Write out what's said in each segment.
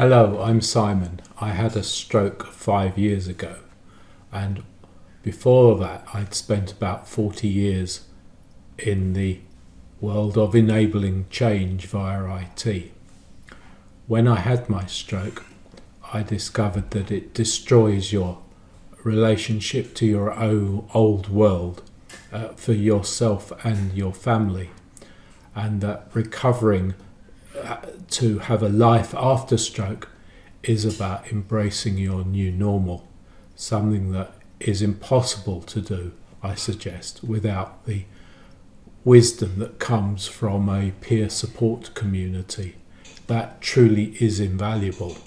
Hello, I'm Simon. I had a stroke 5 years ago, and before that I'd spent about 40 years in the world of enabling change via IT. When I had my stroke, I discovered that it destroys your relationship to your own old world for yourself and your family, and that recovering to have a life after stroke is about embracing your new normal, something that is impossible to do, I suggest, without the wisdom that comes from a peer support community. That truly is invaluable.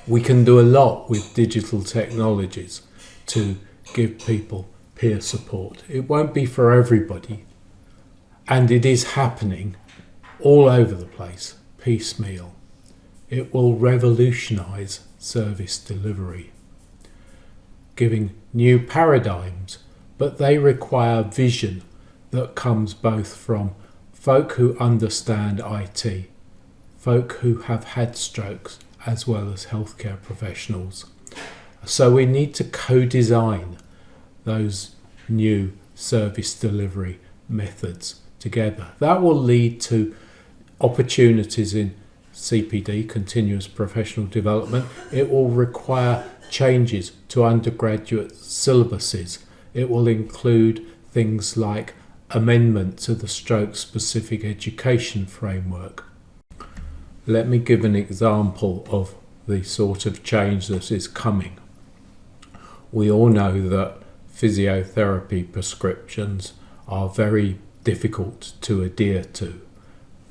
We can do a lot with digital technologies to give people peer support. It won't be for everybody, and it is happening all over the place, piecemeal. It will revolutionise service delivery, giving new paradigms, but they require vision that comes both from folk who understand IT, folk who have had strokes, as well as healthcare professionals. So we need to co-design those new service delivery methods together. That will lead to opportunities in CPD, continuous professional development. It will require changes to undergraduate syllabuses. It will include things like amendment to the stroke-specific education framework. Let me give an example of the sort of change that is coming. We all know that physiotherapy prescriptions are very difficult to adhere to.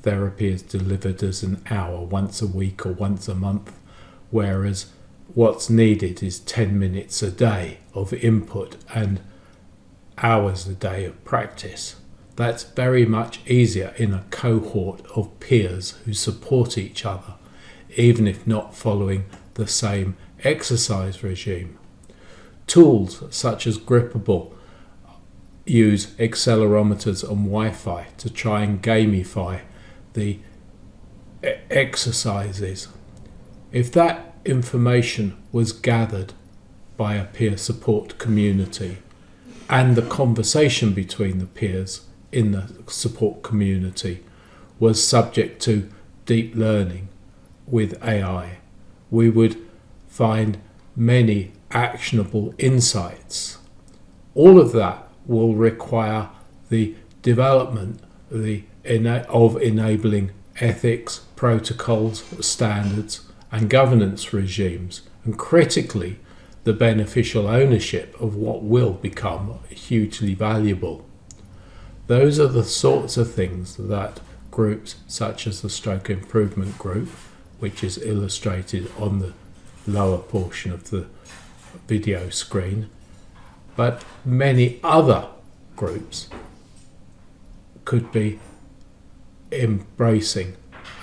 Therapy is delivered as an hour once a week or once a month, whereas what's needed is 10 minutes a day of input and hours a day of practice. That's very much easier in a cohort of peers who support each other, even if not following the same exercise regime. Tools such as Grippable use accelerometers and Wi-Fi to try and gamify the exercises. If that information was gathered by a peer support community and the conversation between the peers in the support community was subject to deep learning with AI, we would find many actionable insights. All of that will require the development of enabling ethics, protocols, standards and governance regimes, and critically the beneficial ownership of what will become hugely valuable. Those are the sorts of things that groups such as the Stroke Improvement Group, which is illustrated on the lower portion of the video screen, but many other groups could be embracing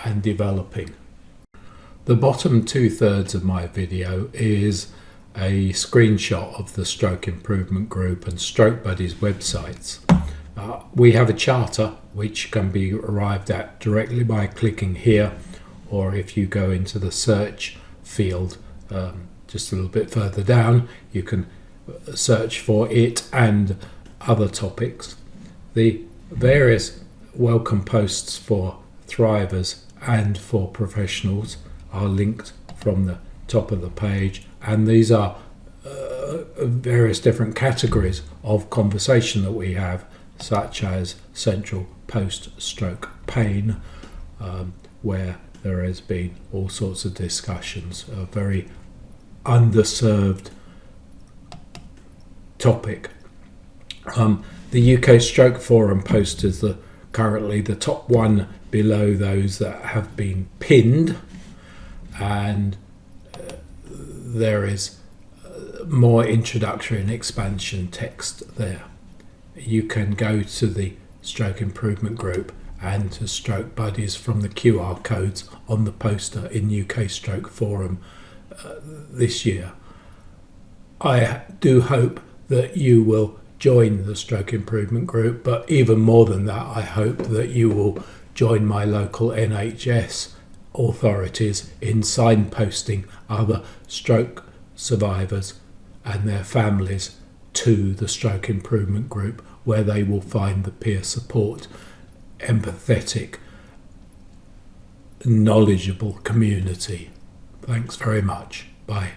and developing. The bottom 2/3 of my video is a screenshot of the Stroke Improvement Group and Stroke Buddies websites. We have a charter which can be arrived at directly by clicking here, or if you go into the search field just a little bit further down, you can search for it and other topics. The various welcome posts for thrivers and for professionals are linked from the top of the page, and these are various different categories of conversation that we have, such as central post-stroke pain, where there has been all sorts of discussions, a very underserved topic. The UK Stroke Forum post is currently the top one below those that have been pinned, and there is more introductory and expansion text there. You can go to the Stroke Improvement Group and to Stroke Buddies from the QR codes on the poster in UK Stroke Forum this year. I do hope that you will join the Stroke Improvement Group, but even more than that, I hope that you will join my local NHS authorities in signposting other stroke survivors and their families to the stroke improvement group, where they will find the peer support, empathetic, knowledgeable community. Thanks very much. Bye.